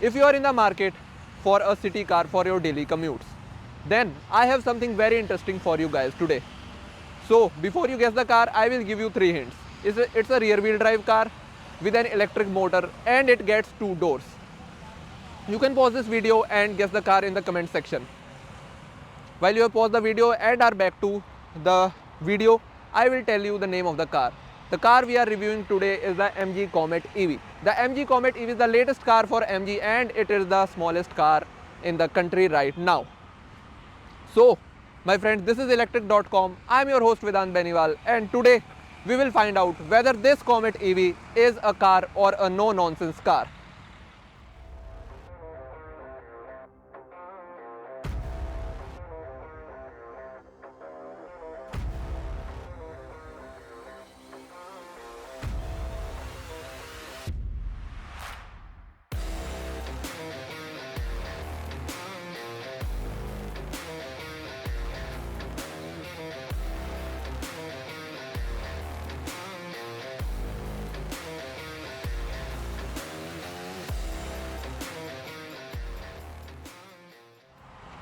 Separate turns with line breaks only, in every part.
If you are in the market for a city car for your daily commutes, then I have something very interesting for you guys today. So before you guess the car, I will give you 3 hints. It's a rear wheel drive car with an electric motor and it gets 2 doors. You can pause this video and guess the car in the comment section. While you have paused the video and are back to the video, I will tell you the name of the car. The car we are reviewing today is the MG Comet EV. The MG Comet EV is the latest car for MG and it is the smallest car in the country right now. So, my friends, this is Elctrik.com. I am your host Vedant Beniwal and today we will find out whether this Comet EV is a car or a no-nonsense car.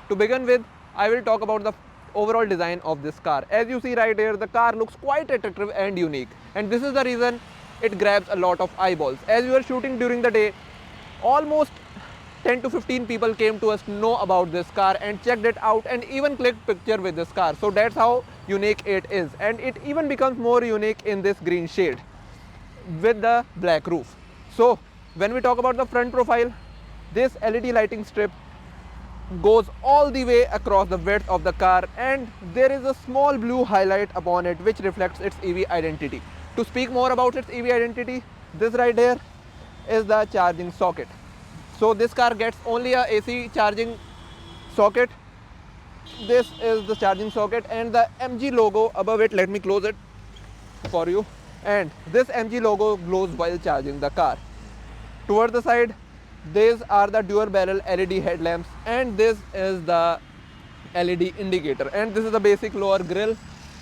To begin with, I will talk about the overall design of this car. As you see right here, the car looks quite attractive and unique, and this is the reason it grabs a lot of eyeballs. As we were shooting during the day, almost 10 to 15 people came to us to know about this car and checked it out and even clicked picture with this car. So that's how unique it is, and it even becomes more unique in this green shade with the black roof. So when we talk about the front profile, this LED lighting strip goes all the way across the width of the car, and there is a small blue highlight upon it which reflects its EV identity. To speak more about its EV identity, this right here is the charging socket. So this car gets only a AC charging socket. This is the charging socket and the MG logo above it. Let me close it for you. And this MG logo glows while charging the car. Towards the side, these are the dual barrel LED headlamps, and this is the LED indicator, and this is the basic lower grille.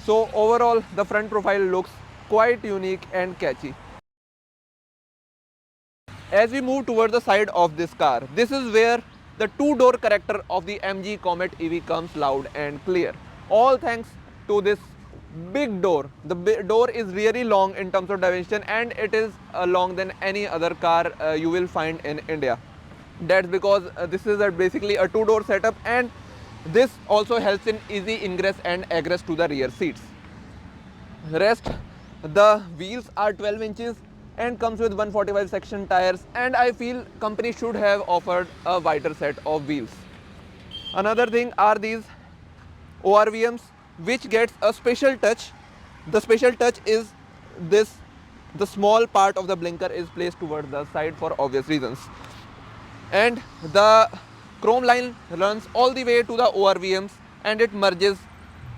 So overall the front profile looks quite unique and catchy. As we move towards the side of this car, this is where the 2-door character of the MG Comet EV comes loud and clear. All thanks to this big door. The door is really long in terms of dimension, and it is long than any other car you will find in India. That's because this is basically a 2-door setup, and this also helps in easy ingress and egress to the rear seats. Rest, the wheels are 12 inches and comes with 145 section tires, and I feel company should have offered a wider set of wheels. Another thing are these ORVMs, which gets a special touch. The special touch is this: the small part of the blinker is placed towards the side for obvious reasons, and the chrome line runs all the way to the ORVMs and it merges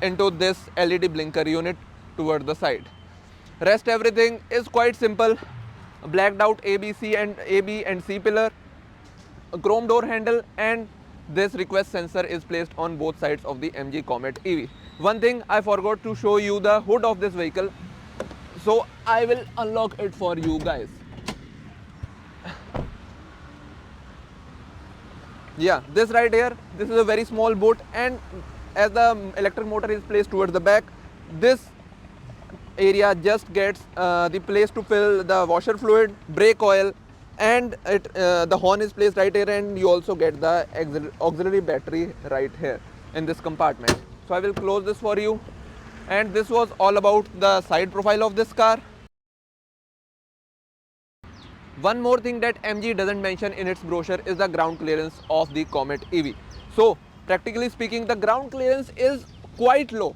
into this LED blinker unit towards the side. Rest everything is quite simple: blacked out AB and C pillar, a chrome door handle, and this request sensor is placed on both sides of the MG Comet EV. One thing I forgot to show you, the hood of this vehicle, so I will unlock it for you guys. Yeah, this right here, this is a very small boot, and as the electric motor is placed towards the back, this area just gets the place to fill the washer fluid, brake oil, and the horn is placed right here, and you also get the auxiliary battery right here in this compartment. So I will close this for you, and this was all about the side profile of this car. One more thing that MG doesn't mention in its brochure is the ground clearance of the Comet EV. So practically speaking, the ground clearance is quite low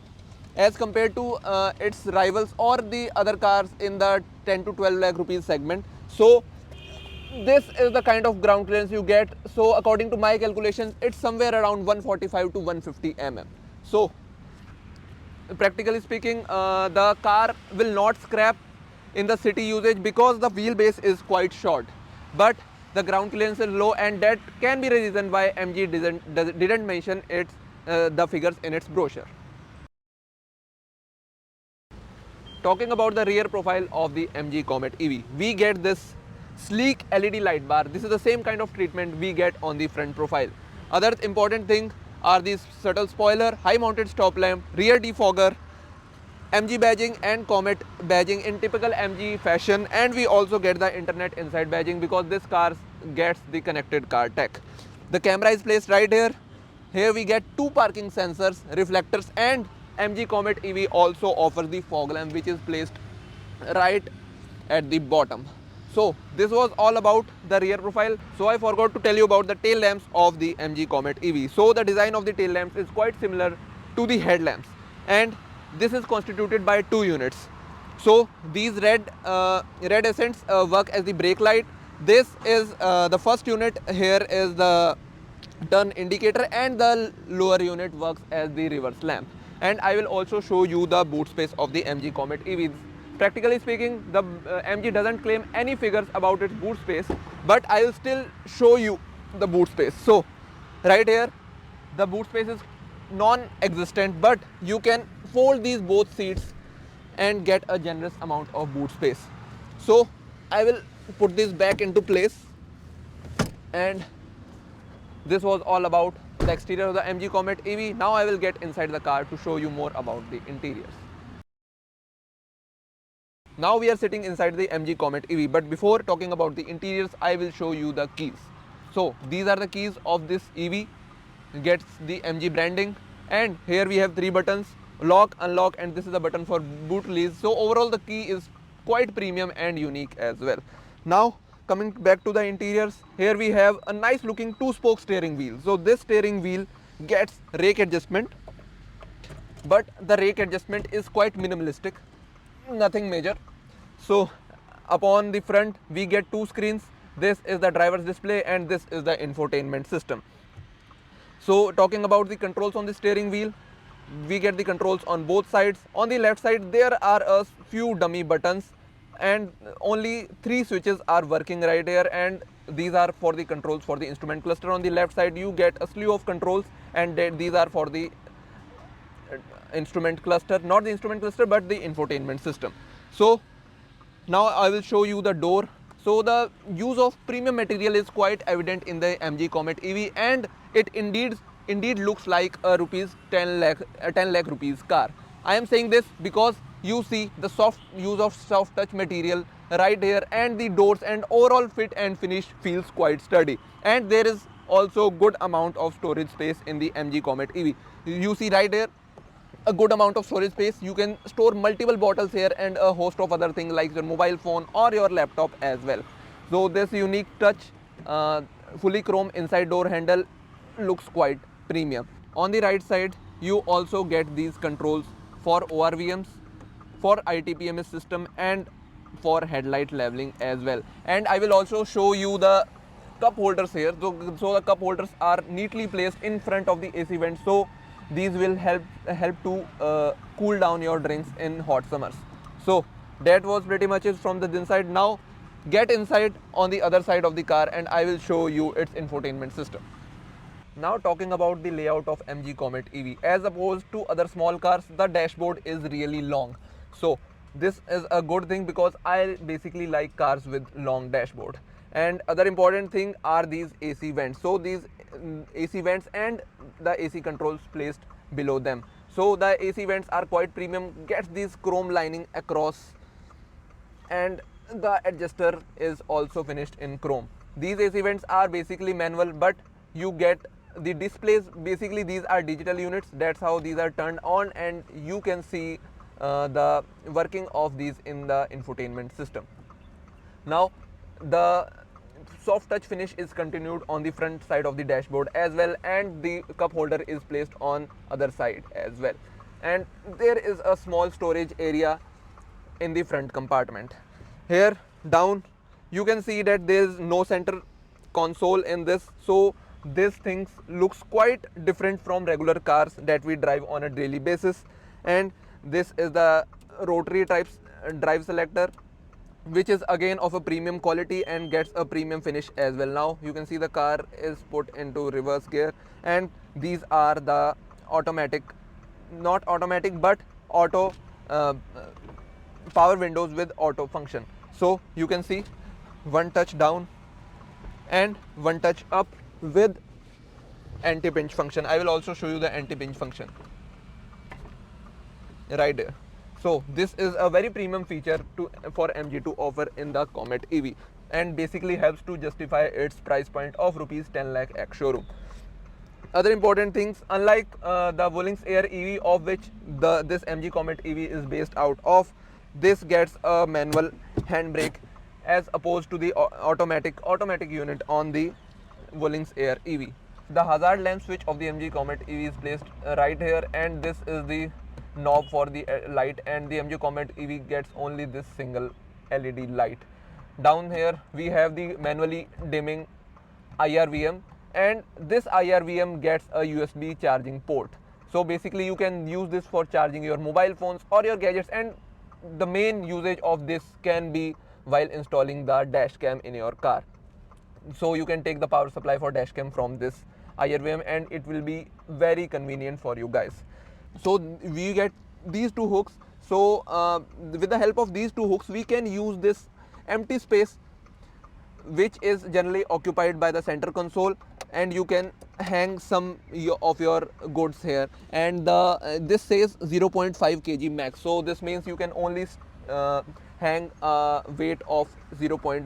as compared to its rivals or the other cars in the 10 to 12 lakh rupees segment. So this is the kind of ground clearance you get. So according to my calculations, it's somewhere around 145 to 150 mm. So practically speaking, the car will not scrap in the city usage because the wheelbase is quite short, but the ground clearance is low, and that can be the reason why MG didn't mention the figures in its brochure. Talking about the rear profile of the MG Comet EV, we get this sleek LED light bar. This is the same kind of treatment we get on the front profile. Other important thing are these subtle spoiler, high mounted stop lamp, rear defogger, MG badging and Comet badging in typical MG fashion, and we also get the internet inside badging because this car gets the connected car tech. The camera is placed right here. Here we get two parking sensors, reflectors, and MG Comet EV also offers the fog lamp, which is placed right at the bottom. So this was all about the rear profile. So I forgot to tell you about the tail lamps of the MG Comet EV. So the design of the tail lamps is quite similar to the headlamps, and this is constituted by two units. So these red accents work as the brake light. This is the first unit. Here is the turn indicator, and the lower unit works as the reverse lamp. And I will also show you the boot space of the MG Comet EV. Practically speaking, the MG doesn't claim any figures about its boot space, but I will still show you the boot space. So right here, the boot space is non-existent, but you can fold these both seats and get a generous amount of boot space. So I will put this back into place, and this was all about the exterior of the MG Comet EV. Now I will get inside the car to show you more about the interiors. Now we are sitting inside the MG Comet EV, but before talking about the interiors, I will show you the keys. So these are the keys of this EV. It gets the MG branding, and here we have three buttons: lock, unlock, and this is the button for boot release. So overall the key is quite premium and unique as well. Now coming back to the interiors, here we have a nice looking two-spoke steering wheel. So this steering wheel gets rake adjustment, but the rake adjustment is quite minimalistic, nothing major. So upon the front we get two screens. This is the driver's display, and this is the infotainment system. So talking about the controls on the steering wheel, we get the controls on both sides. On the left side there are a few dummy buttons, and only three switches are working right here, and these are for the controls for the instrument cluster. On the left side you get a slew of controls, and these are for the instrument cluster, not the instrument cluster but the infotainment system. So now I will show you the door. So the use of premium material is quite evident in the MG Comet EV, and it indeed looks like a 10 lakh rupees car. I am saying this because you see the use of soft touch material right here, and the doors and overall fit and finish feels quite sturdy. And there is also good amount of storage space in the MG Comet EV. You see right here a good amount of storage space. You can store multiple bottles here and a host of other things like your mobile phone or your laptop as well. So this unique touch fully chrome inside door handle looks quite premium. On the right side you also get these controls for ORVMs, for ITPMS system, and for headlight leveling as well. And I will also show you the cup holders here. So the cup holders are neatly placed in front of the AC vent, so these will help to cool down your drinks in hot summers. So that was pretty much it from the inside. Now get inside on the other side of the car, and I will show you its infotainment system. Now talking about the layout of MG Comet EV, as opposed to other small cars, the dashboard is really long. So this is a good thing because I basically like cars with long dashboard. And other important thing are these AC vents. So these AC vents and the AC controls placed below them. So the AC vents are quite premium, gets this chrome lining across, and the adjuster is also finished in chrome. These AC vents are basically manual, but you get the displays. Basically these are digital units. That's how these are turned on, and you can see the working of these in the infotainment system. Now the soft touch finish is continued on the front side of the dashboard as well, and the cup holder is placed on other side as well. And there is a small storage area in the front compartment. Here down you can see that there is no center console in this, so this things looks quite different from regular cars that we drive on a daily basis. And this is the rotary types drive selector, which is again of a premium quality and gets a premium finish as well. Now you can see the car is put into reverse gear, and these are the not automatic but auto power windows with auto function. So you can see one touch down and one touch up with anti-pinch function. I will also show you the anti-pinch function right there. So this is a very premium feature for MG to offer in the Comet EV, and basically helps to justify its price point of rupees 10 lakh ex-showroom. Other important things, unlike the Wullings Air EV, of which this MG Comet EV is based out of, this gets a manual handbrake as opposed to the automatic unit on the Wullings Air EV. The hazard lamp switch of the MG Comet EV is placed right here, and this is the knob for the light, and the MG Comet EV gets only this single LED light. Down here we have the manually dimming IRVM, and this IRVM gets a USB charging port. So basically you can use this for charging your mobile phones or your gadgets, and the main usage of this can be while installing the dash cam in your car. So you can take the power supply for dash cam from this IRVM, and it will be very convenient for you guys. So we get these two hooks. So with the help of these two hooks we can use this empty space which is generally occupied by the center console, and you can hang some of your goods here. And this says 0.5 kg max, so this means you can only hang a weight of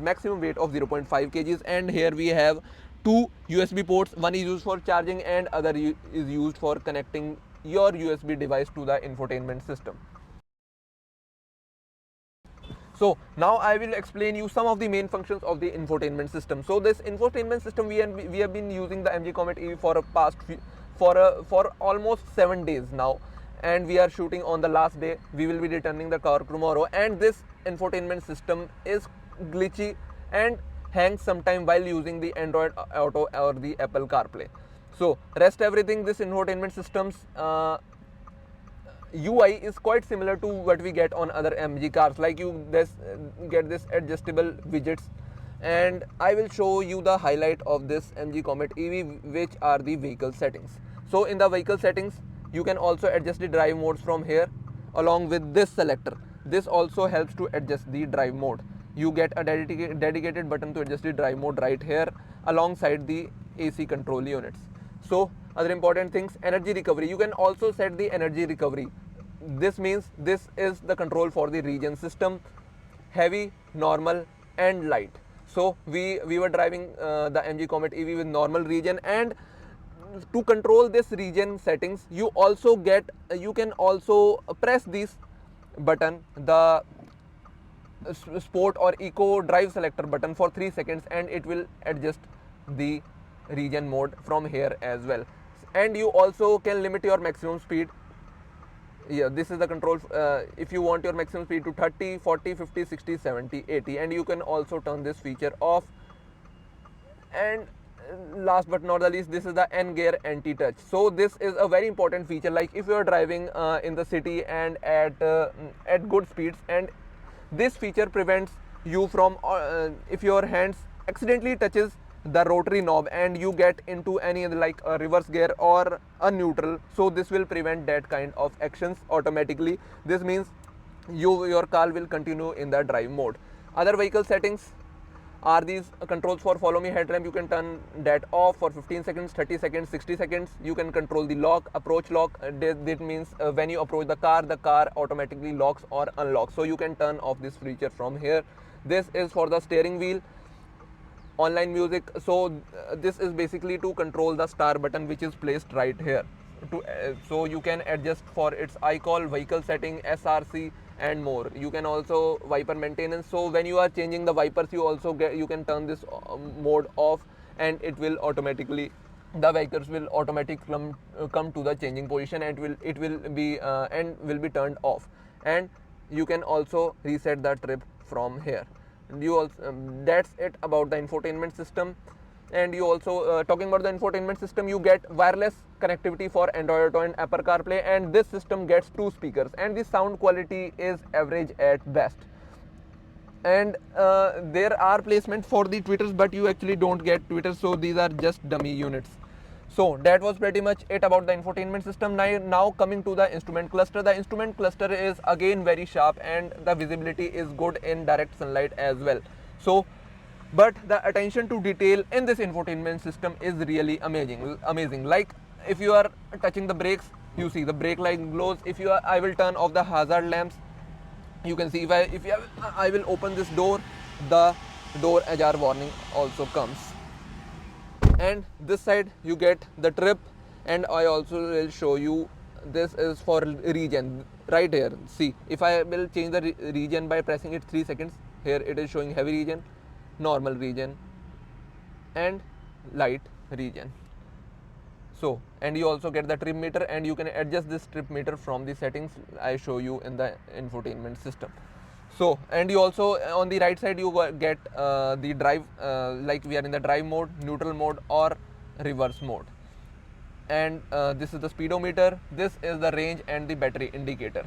maximum weight of 0.5 kgs. And here we have two USB ports. One is used for charging and other is used for connecting your USB device to the infotainment system. So now I will explain you some of the main functions of the infotainment system. So this infotainment system, we have been using the MG Comet EV for almost 7 days now, and we are shooting on the last day. We will be returning the car tomorrow, and this infotainment system is glitchy and hangs sometime while using the Android Auto or the Apple CarPlay. So rest everything, this infotainment system's UI is quite similar to what we get on other MG cars, like you get this adjustable widgets, and I will show you the highlight of this MG Comet EV, which are the vehicle settings. So in the vehicle settings you can also adjust the drive modes from here along with this selector. This also helps to adjust the drive mode. You get a dedicated button to adjust the drive mode right here alongside the AC control units. So other important things, energy recovery. You can also set the energy recovery. This means this is the control for the region system: heavy, normal and light. So we were driving the MG Comet EV with normal region, and to control this region settings you can also press this button, the sport or eco drive selector button, for 3 seconds, and it will adjust the region mode from here as well. And you also can limit your maximum speed. Yeah, this is the control if you want your maximum speed to 30, 40, 50, 60, 70, 80, and you can also turn this feature off. And last but not the least, this is the N gear anti-touch. So this is a very important feature, like if you are driving in the city and at good speeds, and this feature prevents you from if your hands accidentally touches the rotary knob and you get into any like a reverse gear or a neutral, so this will prevent that kind of actions automatically. This means your car will continue in the drive mode. Other vehicle settings are these controls for follow me headlamp. You can turn that off for 15 seconds, 30 seconds, 60 seconds. You can control the lock, approach lock. That means when you approach the car automatically locks or unlocks, so you can turn off this feature from here. This is for the steering wheel, online music. So this is basically to control the star button which is placed right here. So you can adjust for its iCall, vehicle setting, SRC and more. You can also wiper maintenance. So when you are changing the wipers, you can turn this mode off, and it will automatically, the vehicles will automatically come to the changing position, and it will be turned off. And you can also reset the trip from here. That's it about the infotainment system. And you also talking about the infotainment system, you get wireless connectivity for Android Auto and Apple CarPlay, and this system gets 2 speakers, and the sound quality is average at best. And there are placements for the tweeters, but you actually don't get tweeters, so these are just dummy units. So that was pretty much it about the infotainment system. Now coming to the instrument cluster. The instrument cluster is again very sharp, and the visibility is good in direct sunlight as well. So but the attention to detail in this infotainment system is really amazing. Like if you are touching the brakes, you see the brake light glows. If you are, I will turn off the hazard lamps. You can see if I will open this door, the door ajar warning also comes. And this side you get the trip, and I also will show you, this is for region right here. See, if I will change the region by pressing it 3 seconds, here it is showing heavy region, normal region and light region. So, and you also get the trip meter, and you can adjust this trip meter from the settings I show you in the infotainment system. So, and you also on the right side you get the drive, like we are in the drive mode, neutral mode or reverse mode. And this is the speedometer, this is the range and the battery indicator,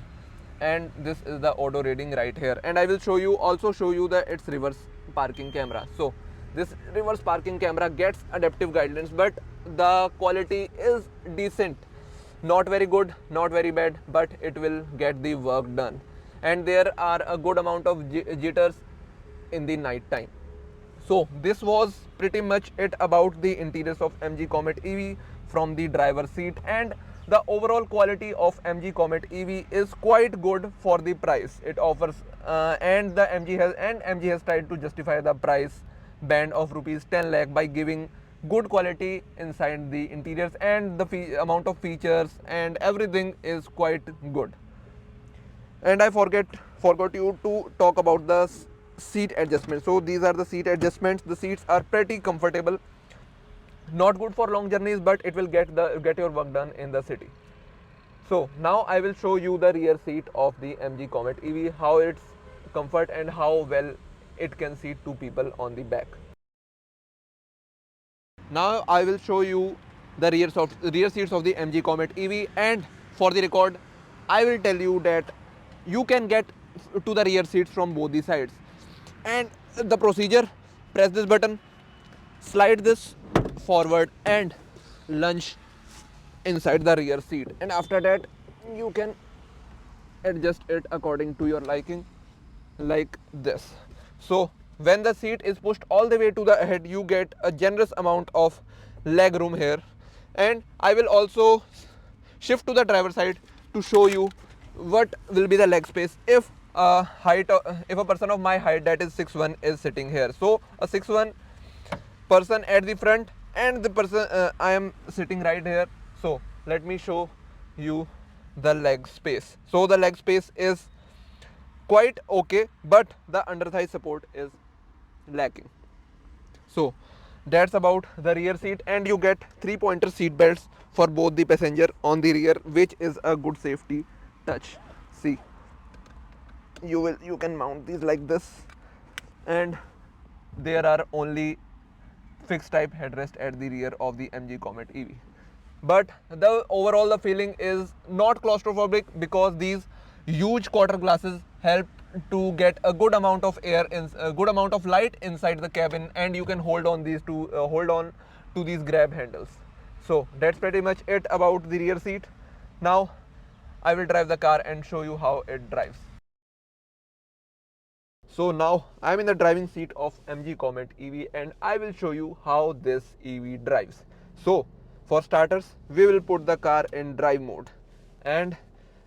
and this is the auto reading right here. And I will also show you the its reverse parking camera. So this reverse parking camera gets adaptive guidelines, but the quality is decent, not very good, not very bad, but it will get the work done. And there are a good amount of jitters in the night time. So this was pretty much it about the interiors of MG Comet EV from the driver's seat, and the overall quality of MG Comet EV is quite good for the price it offers, and MG has tried to justify the price band of rupees 10 lakh by giving good quality inside the interiors, and the amount of features and everything is quite good. And I forgot you to talk about the seat adjustments. So these are the seat adjustments. The seats are pretty comfortable, not good for long journeys, but it will get your work done in the city. So now I will show you the rear seat of the MG Comet EV, how it's comfort and how well it can seat 2 people on the back. Now I will show you the rear seats of the MG Comet EV, and for the record I will tell you that you can get to the rear seats from both the sides. And the procedure: press this button, slide this forward and lunge inside the rear seat, and after that you can adjust it according to your liking, like this. So when the seat is pushed all the way to the head, you get a generous amount of leg room here. And I will also shift to the driver side to show you what will be the leg space if a person of my height, that is 6'1", is sitting here. So a 6'1" person at the front, and the person I am sitting right here. So let me show you the leg space. So the leg space is quite okay, but the under thigh support is lacking. So that's about the rear seat, and you get 3-pointer seat belts for both the passenger on the rear, which is a good safety touch. See, you can mount these like this, and there are only fixed type headrest at the rear of the MG Comet EV. But the overall the feeling is not claustrophobic, because these huge quarter glasses help to get a good amount of air in, a good amount of light inside the cabin, and you can hold on to these grab handles. So that's pretty much it about the rear seat. Now I will drive the car and show you how it drives. So now I am in the driving seat of MG Comet EV, and I will show you how this EV drives. So for starters, we will put the car in drive mode, and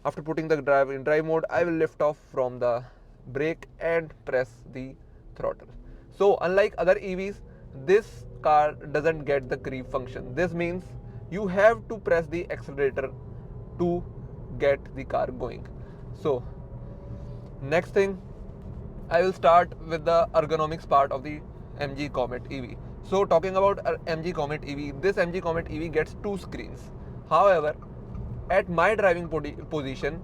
after putting the drive in drive mode, I will lift off from the brake and press the throttle. So unlike other EVs, this car doesn't get the creep function. This means you have to press the accelerator to get the car going. So next thing, I will start with the ergonomics part of the MG Comet EV. So talking about MG Comet EV, this MG Comet EV gets 2 screens. However, at my driving position,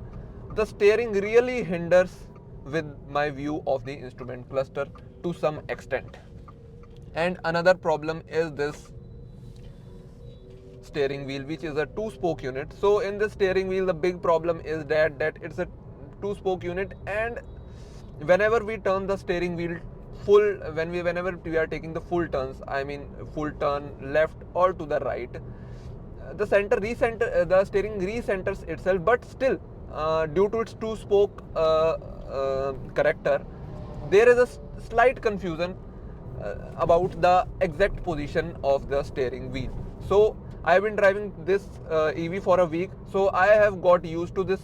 the steering really hinders with my view of the instrument cluster to some extent. And another problem is this steering wheel, which is a 2-spoke unit. So in this steering wheel, the big problem is that it's a 2-spoke unit, and whenever we turn the steering wheel whenever we are taking the full turns, I mean full turn left or to the right, the steering recenters itself, but still due to its 2-spoke character, there is a slight confusion about the exact position of the steering wheel. So I have been driving this EV for a week, so I have got used to this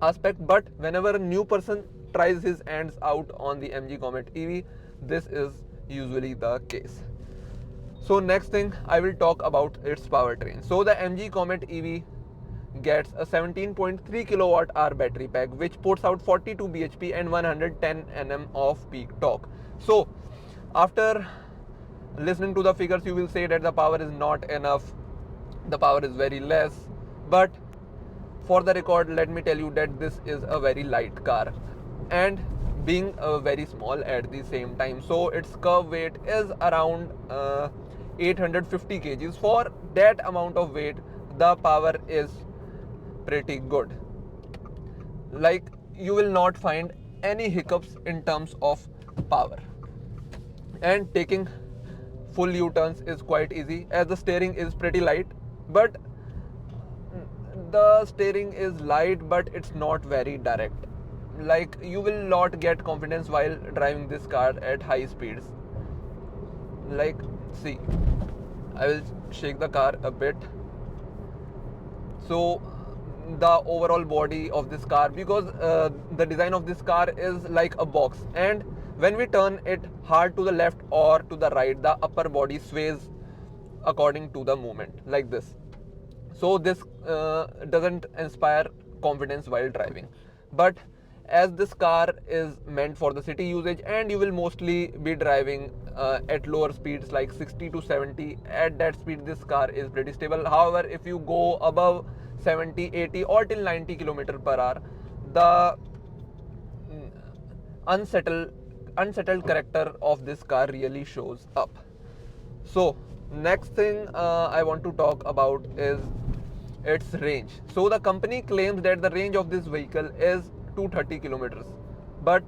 aspect. But whenever a new person tries his hands out on the MG Comet EV, this is usually the case. So next thing I will talk about its powertrain. So the MG Comet EV gets a 17.3 kilowatt hour battery pack, which puts out 42 bhp and 110 Nm of peak torque. So after listening to the figures, you will say that the power is not enough, the power is very less. But for the record, let me tell you that this is a very light car, and being very small at the same time. So its curb weight is around 850 kgs. For that amount of weight, the power is pretty good. Like, you will not find any hiccups in terms of power, and taking full U-turns is quite easy, as the steering is pretty light. But the steering is light, but it's not very direct. Like, you will not get confidence while driving this car at high speeds. Like, see, I will shake the car a bit. So the overall body of this car, because the design of this car is like a box, and when we turn it hard to the left or to the right, the upper body sways according to the movement, like this. So this doesn't inspire confidence while driving. But as this car is meant for the city usage, and you will mostly be driving at lower speeds like 60 to 70, at that speed this car is pretty stable. However, if you go above 70, 80 or till 90 km per hour, the unsettled character of this car really shows up. So next thing I want to talk about is its range. So the company claims that the range of this vehicle is 230 kilometers, but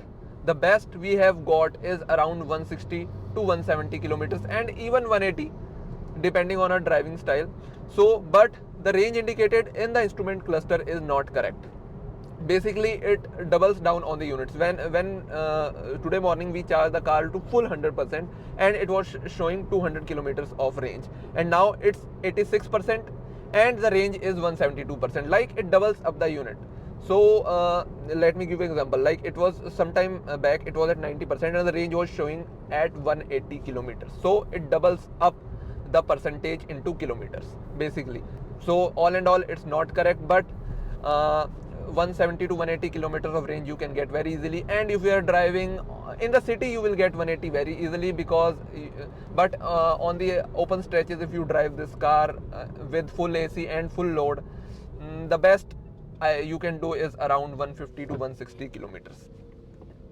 the best we have got is around 160 to 170 kilometers, and even 180 depending on our driving style. So but the range indicated in the instrument cluster is not correct. Basically it doubles down on the units. When today morning we charged the car to full 100%, and it was showing 200 kilometers of range, and now it's 86% and the range is 172%. Like, it doubles up the unit. So let me give you an example. Like, it was some time back, it was at 90% and the range was showing at 180 kilometers. So it doubles up the percentage into kilometers basically. So all in all, it's not correct, but 170 to 180 kilometers of range you can get very easily. And if you are driving in the city, you will get 180 very easily, because but on the open stretches, if you drive this car with full AC and full load, the best you can do is around 150 to 160 kilometers.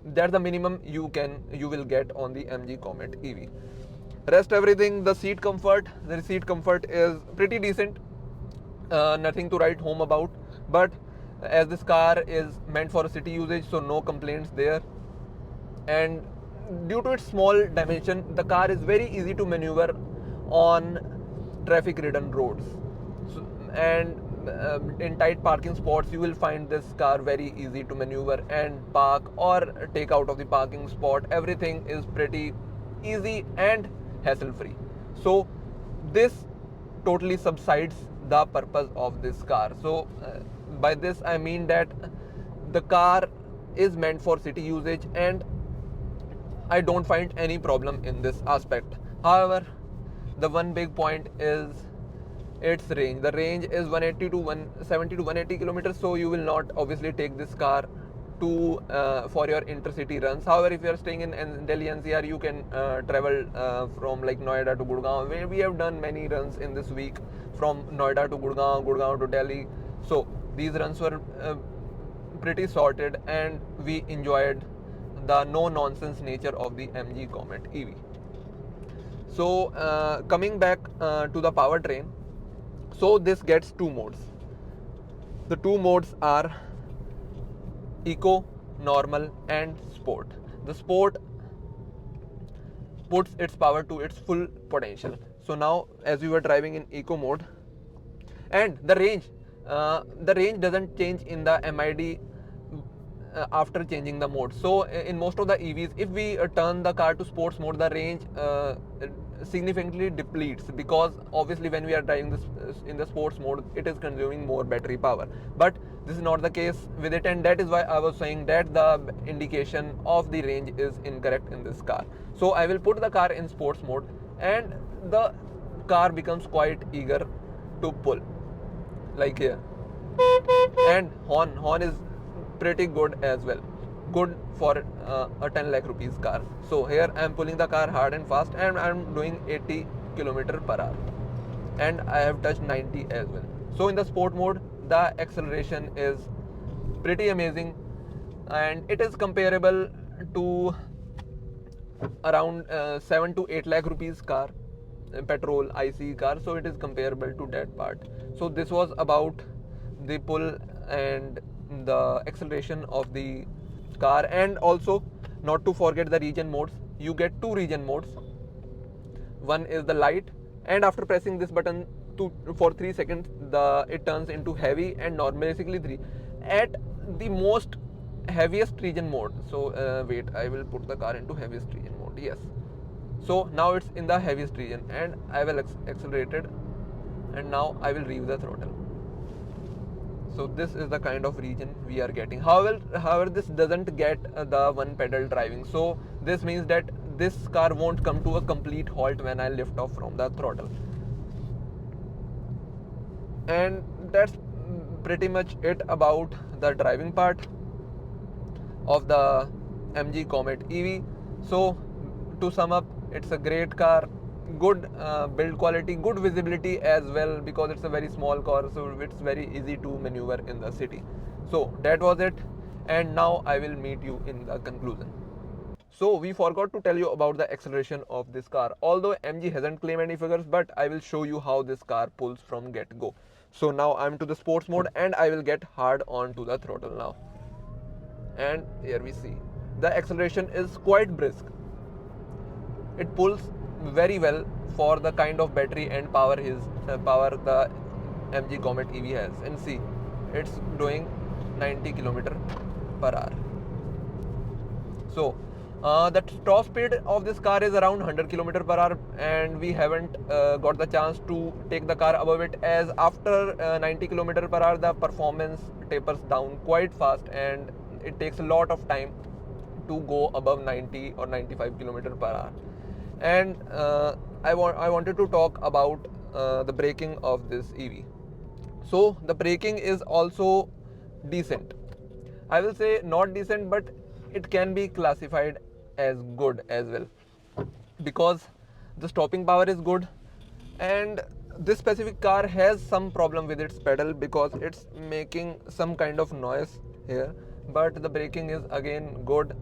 That's the minimum you will get on the MG Comet EV. Rest everything, the seat comfort is pretty decent, nothing to write home about. But as this car is meant for city usage, so no complaints there. And due to its small dimension, the car is very easy to maneuver on traffic ridden roads. So, and in tight parking spots, you will find this car very easy to maneuver and park or take out of the parking spot. Everything is pretty easy and hassle free. So this totally subsides the purpose of this car. So by this I mean that the car is meant for city usage, and I don't find any problem in this aspect. However, the one big point is its range. The range is 180 to 170 to 180 kilometers, so you will not obviously take this car to for your intercity runs. However, if you are staying in Delhi NCR, you can travel from like Noida to Gurgaon, where we have done many runs in this week from Noida to Gurgaon, Gurgaon to Delhi. So these runs were pretty sorted, and we enjoyed the no-nonsense nature of the MG Comet EV. So coming back to the powertrain, so this gets two modes. The two modes are Eco, Normal and Sport. The Sport puts its power to its full potential. So now, as we were driving in Eco mode, and the range doesn't change in the MID after changing the mode. So in most of the EVs, if we turn the car to sports mode, the range significantly depletes, because obviously when we are driving this in the sports mode, it is consuming more battery power. But this is not the case with it, and that is why I was saying that the indication of the range is incorrect in this car. So I will put the car in sports mode, and the car becomes quite eager to pull, like here. And horn is pretty good as well, good for a 10 lakh rupees car. So here I am pulling the car hard and fast, and I am doing 80 kilometer per hour, and I have touched 90 as well. So in the sport mode, the acceleration is pretty amazing, and it is comparable to around 7 to 8 lakh rupees car, petrol IC car. So it is comparable to that part. So this was about the pull and the acceleration of the car. And also, not to forget the region modes. You get two region modes. One is the light, and after pressing this button for 3 seconds, it turns into heavy and normal, basically 3 at the most heaviest region mode. So wait, I will put the car into heaviest region mode. Yes, so now it's in the heaviest region, and I will accelerate it, and now I will rev the throttle. So this is the kind of region we are getting. However, this doesn't get the one pedal driving. So this means that this car won't come to a complete halt when I lift off from the throttle. And that's pretty much it about the driving part of the MG Comet EV. So to sum up, it's a great car, good build quality, good visibility as well, because it's a very small car, so it's very easy to maneuver in the city. So that was it, and now I will meet you in the conclusion. So we forgot to tell you about the acceleration of this car. Although MG hasn't claimed any figures, but I will show you how this car pulls from get-go. So now I'm to the sports mode, and I will get hard on to the throttle now. And here we see the acceleration is quite brisk. It pulls very well for the kind of battery and power the MG Comet EV has. And see, it's doing 90 km per hour. So the top speed of this car is around 100 km per hour, and we haven't got the chance to take the car above it, as after 90 km per hour the performance tapers down quite fast, and it takes a lot of time to go above 90 or 95 km per hour. And I wanted to talk about the braking of this EV. So the braking is also decent. I will say not decent, but it can be classified as good as well, because the stopping power is good, and this specific car has some problem with its pedal because it's making some kind of noise here, but the braking is again good.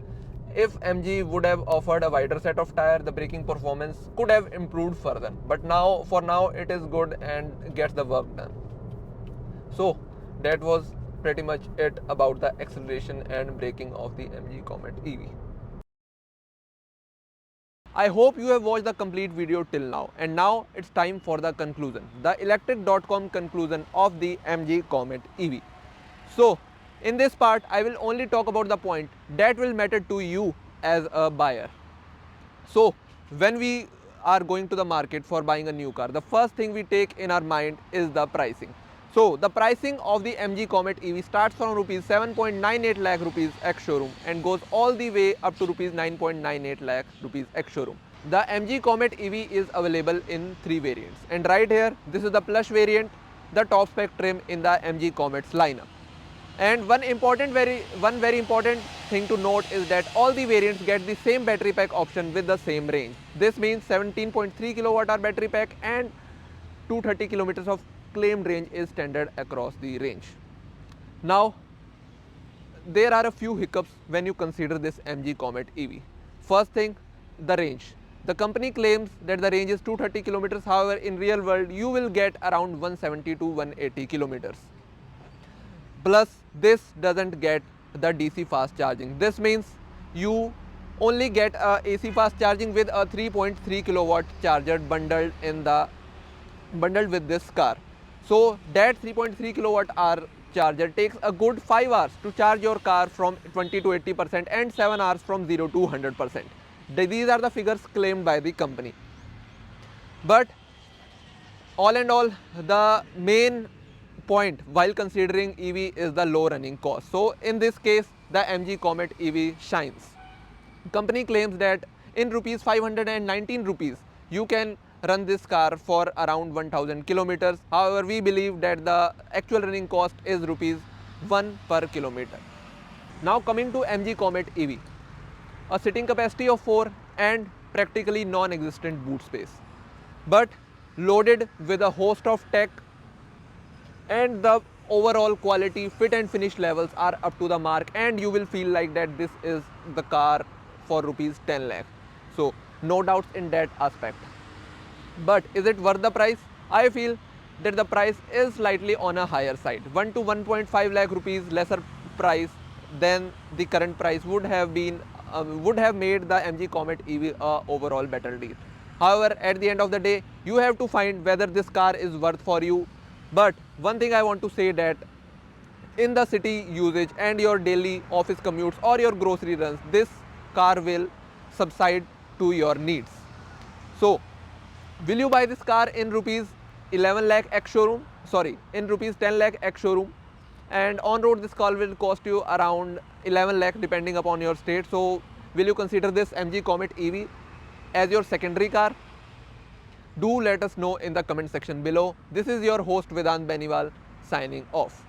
If MG would have offered a wider set of tire, the braking performance could have improved further, but for now it is good and gets the work done. So that was pretty much it about the acceleration and braking of the MG Comet EV. I hope you have watched the complete video till now, and now it's time for the conclusion, the Elctrik.com conclusion of the MG Comet EV. So in this part, I will only talk about the point that will matter to you as a buyer. So when we are going to the market for buying a new car, the first thing we take in our mind is the pricing. So the pricing of the MG Comet EV starts from rupees 7.98 lakh rupees ex-showroom and goes all the way up to rupees 9.98 lakh rupees ex-showroom. The MG Comet EV is available in 3 variants, and right here this is the plush variant, the top spec trim in the MG Comet's lineup. And one very important thing to note is that all the variants get the same battery pack option with the same range. This means 17.3 kWh battery pack and 230 kilometers of claimed range is standard across the range. Now, there are a few hiccups when you consider this MG Comet EV. First thing, the range. The company claims that the range is 230 kilometers. However, in real world, you will get around 170 to 180 kilometers. Plus, this doesn't get the DC fast charging. This means you only get a AC fast charging with a 3.3 kilowatt charger bundled with this car. So that 3.3 kilowatt are charger takes a good 5 hours to charge your car from 20 to 80% and 7 hours from 0 to 100%. These are the figures claimed by the company. But all and all, the main point while considering EV is the low running cost. So in this case, the MG Comet EV shines. Company claims that in rupees 519 rupees, you can run this car for around 1000 kilometers. However, we believe that the actual running cost is rupees 1 per kilometer. Now coming to MG Comet EV, a sitting capacity of 4 and practically non-existent boot space, but loaded with a host of tech, and the overall quality, fit and finish levels are up to the mark, and you will feel like that this is the car for rupees 10 lakh. So no doubts in that aspect. But is it worth the price? I feel that the price is slightly on a higher side. 1 to 1.5 lakh rupees lesser price than the current price would have made the MG Comet EV a overall better deal. However, at the end of the day, you have to find whether this car is worth for you. But one thing I want to say, that in the city usage and your daily office commutes or your grocery runs, this car will subside to your needs. So will you buy this car in rupees 11 lakh ex-showroom? Sorry, in rupees 10 lakh ex-showroom. And on road, this car will cost you around 11 lakh depending upon your state. So will you consider this MG Comet EV as your secondary car? Do let us know in the comment section below. This is your host Vedant Beniwal signing off.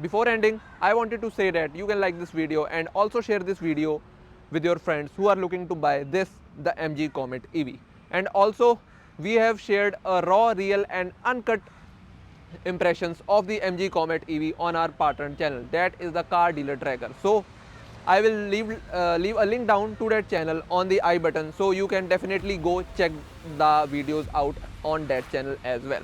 Before ending, I wanted to say that you can like this video and also share this video with your friends who are looking to buy the MG Comet EV. And also, we have shared a raw, real and uncut impressions of the MG Comet EV on our partner channel, that is the Car Dealer Tracker. So I will leave a link down to that channel on the I button, so you can definitely go check the videos out on that channel as well.